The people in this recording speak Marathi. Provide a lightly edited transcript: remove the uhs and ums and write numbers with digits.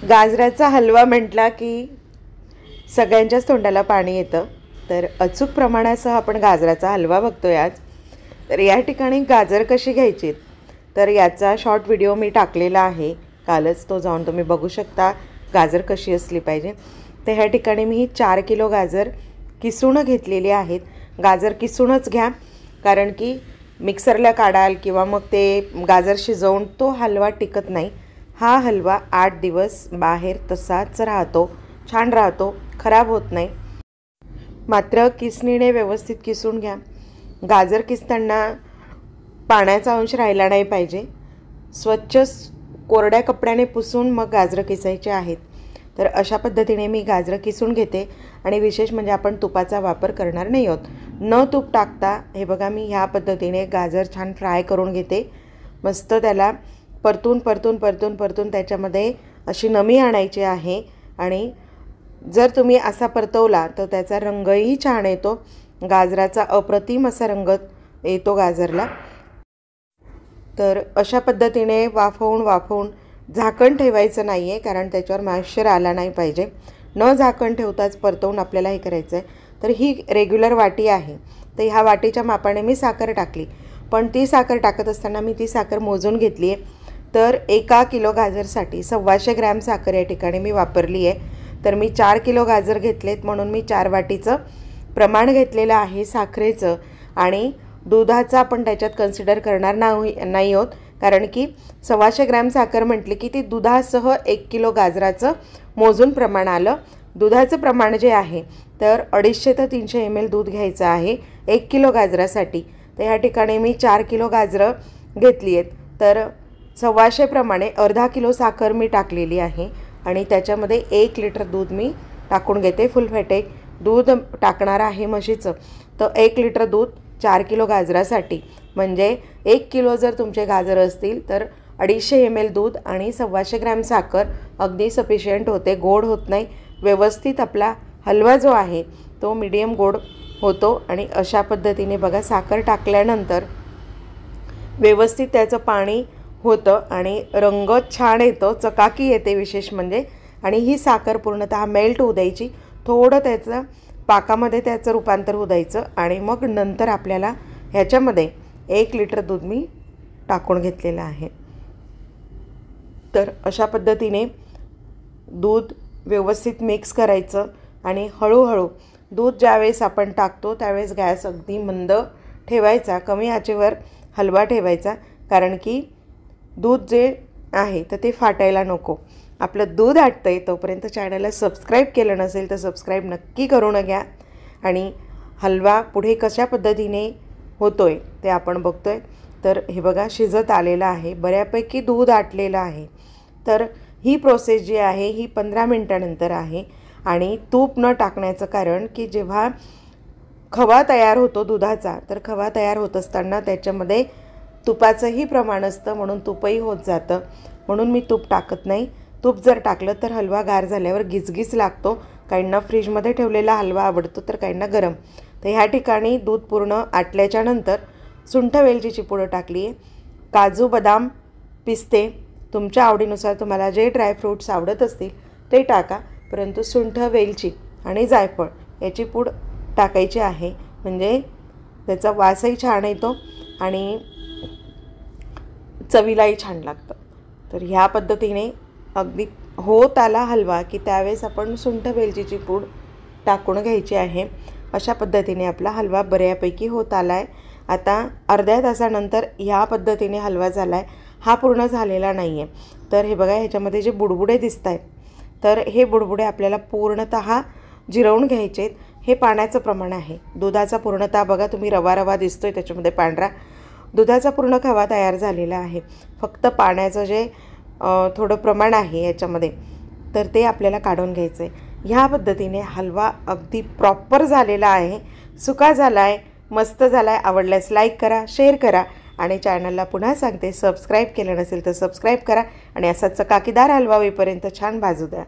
गाजराचा हलवा म्हटला की सगळ्यांच्याच तोंडाला पाणी येतं। तर अचूक प्रमाणासह आपण गाजराचा हलवा बघतोय आज। तर या ठिकाणी गाजर कशी घ्यायची तर याचा शॉर्ट व्हिडिओ मी टाकलेला आहे कालच, तो जाऊन तुम्ही बघू शकता गाजर कशी असली पाहिजे। तर ह्या ठिकाणी मी 4 किलो गाजर किसून घेतलेली आहेत। गाजर किसूनच घ्या, कारण की मिक्सरला काढाल किंवा मग ते गाजर शिजवून तो हलवा टिकत नाही। हा हलवा 8 दिवस बाहेर तसाच राहतो, छान राहतो, खराब होत नाही। मात्र किसणीने व्यवस्थित किसून घ्या। गाजर किसताना पाण्याचा अंश राहिला नाही पाहिजे। स्वच्छ कोरड्या कपड्याने पुसून मग गाजर किसायचे आहेत। तर अशा पद्धतीने मी गाजर किसून घेते आणि विशेष म्हणजे आपण तुपाचा वापर करणार नाही आहोत। न तूप टाकता हे बघा मी ह्या पद्धतीने गाजर छान फ्राय करून घेते। मस्त त्याला परतून परतून परतून परतून त्याच्यामध्ये अशी नमी आणायची आहे। आणि जर तुम्ही असा परतवला तर त्याचा रंगही छान येतो, गाजराचा अप्रतिम असा रंग येतो गाजरला। तर अशा पद्धतीने वाफवून झाकण ठेवायचं नाही आहे, कारण त्याच्यावर मॉइश्चर आला नाही पाहिजे। न झाकण ठेवताच परतवून आपल्याला हे करायचं आहे। तर ही रेग्युलर वाटी आहे, तर ह्या वाटीच्या मापाने मी साखर टाकली, पण ती साखर टाकत असताना मी ती साखर मोजून घेतली आहे। तर 1 किलो गाजरसाठी 125 ग्रॅम साखर या ठिकाणी मी वापरली आहे। तर मी 4 किलो गाजर घेतलेत म्हणून मी 4 वाटीचं प्रमाण घेतलेलं आहे साखरेचं। आणि दुधाचा आपण त्याच्यात कन्सिडर करणार नाही आहोत, कारण की 125 ग्रॅम साखर म्हटली की ती दुधासह 1 किलो गाजराचं मोजून प्रमाण आलं। दुधाचं प्रमाण जे आहे तर 250 ते 300 ml दूध घ्यायचं आहे 1 किलो गाजरासाठी। तर ह्या ठिकाणी मी 4 किलो गाजरं घेतली आहेत। तर 125 प्रमाणे अर्धा किलो साखर मी टाकलेली आहे आणि त्याच्यामध्ये 1 लिटर दूध मी टाकून घेते। फुल फॅटेक दूध टाकणार आहे म्हशीचं। तर 1 लिटर दूध 4 किलो गाजरासाठी, म्हणजे 1 किलो जर तुमचे गाजर असतील तर 250 ml दूध आणि 125 ग्रॅम साखर अगदी सफिशियंट होते, गोड होत नाही। व्यवस्थित आपला हलवा जो आहे तो मीडियम गोड होतो। आणि अशा पद्धतीने बघा साखर टाकल्यानंतर व्यवस्थित त्याचं पाणी होतं आणि रंग छान येतो, चकाकी येते विशेष म्हणजे। आणि ही साखर पूर्णतः मेल्ट होऊ द्यायची, थोडं त्याचं पाकामध्ये त्याचं रूपांतर होऊ द्यायचं। आणि मग नंतर आपल्याला ह्याच्यामध्ये 1 लिटर दूध मी टाकून घेतलेलं आहे। तर अशा पद्धतीने दूध व्यवस्थित मिक्स करायचं आणि हळूहळू दूध ज्यावेळेस आपण टाकतो त्यावेळेस गॅस अगदी मंद ठेवायचा, कमी आचेवर हलवा ठेवायचा, कारण की दूध जे आहे तर ते फाटायला नको। आपलं दूध आटतं आहे तोपर्यंत चॅनलला सबस्क्राईब केलं नसेल तर सबस्क्राईब नक्की करून घ्या। आणि हलवा पुढे कशा पद्धतीने होतो आहे ते आपण बघतो आहे। तर हे बघा शिजत आलेलं आहे, बऱ्यापैकी दूध आटलेलं आहे। तर ही प्रोसेस जी आहे ही 15 मिनिटानंतर आहे। आणि तूप न टाकण्याचं कारण की जेव्हा खवा तयार होतो दुधाचा, तर खवा तयार होत असताना त्याच्यामध्ये तुपाचंही प्रमाण असतं, म्हणून तुपही होत जातं, म्हणून मी तूप टाकत नाही। तूप जर टाकलं तर हलवा गार झाल्यावर गिजगिज लागतो। काहींना फ्रीजमध्ये ठेवलेला हलवा आवडतो तर काहींना गरम। तर ह्या ठिकाणी दूध पूर्ण आटल्याच्या नंतर सुंठ वेलचीची पूड टाकली आहे, काजू बदाम पिस्ते तुमच्या आवडीनुसार तुम्हाला जे ड्रायफ्रूट्स आवडत असतील ते टाका, परंतु सुंठ वेलची आणि जायफळ याची पूड टाकायची आहे, म्हणजे त्याचा वासही छान येतो आणि चवीलाही छान लागतं। तर ह्या पद्धतीने अगदी होत आला हलवा की त्यावेळेस आपण सुंठ वेलचीची पूड टाकून घ्यायची आहे। अशा पद्धतीने आपला हलवा बऱ्यापैकी होत आला आहे। आता अर्ध्या तासानंतर ह्या पद्धतीने हलवा झाला आहे, हा पूर्ण झालेला नाही आहे। तर हे बघा ह्याच्यामध्ये जे बुडबुडे दिसत आहेत तर हे बुडबुडे आपल्याला पूर्णतः जिरवून घ्यायचे आहेत। हे पाण्याचं प्रमाण आहे, दुधाचा पूर्णतः बघा तुम्ही रवा रवा दिसतोय त्याच्यामध्ये पांढरा, दुधाचा पूर्ण खवा तयार झालेला आहे। फक्त पाण्याचं जे थोडं प्रमाण आहे याच्यामध्ये तर ते आपल्याला काढून घ्यायचं आहे। ह्या पद्धतीने हलवा अगदी प्रॉपर झालेला आहे, सुका झाला आहे, मस्त झाला आहे। आवडल्यास लाईक करा, शेअर करा आणि चॅनलला पुन्हा सांगते सबस्क्राईब केलं नसेल तर सबस्क्राईब करा आणि असा चकाकीदार हलवा होईपर्यंत छान भाजू द्या।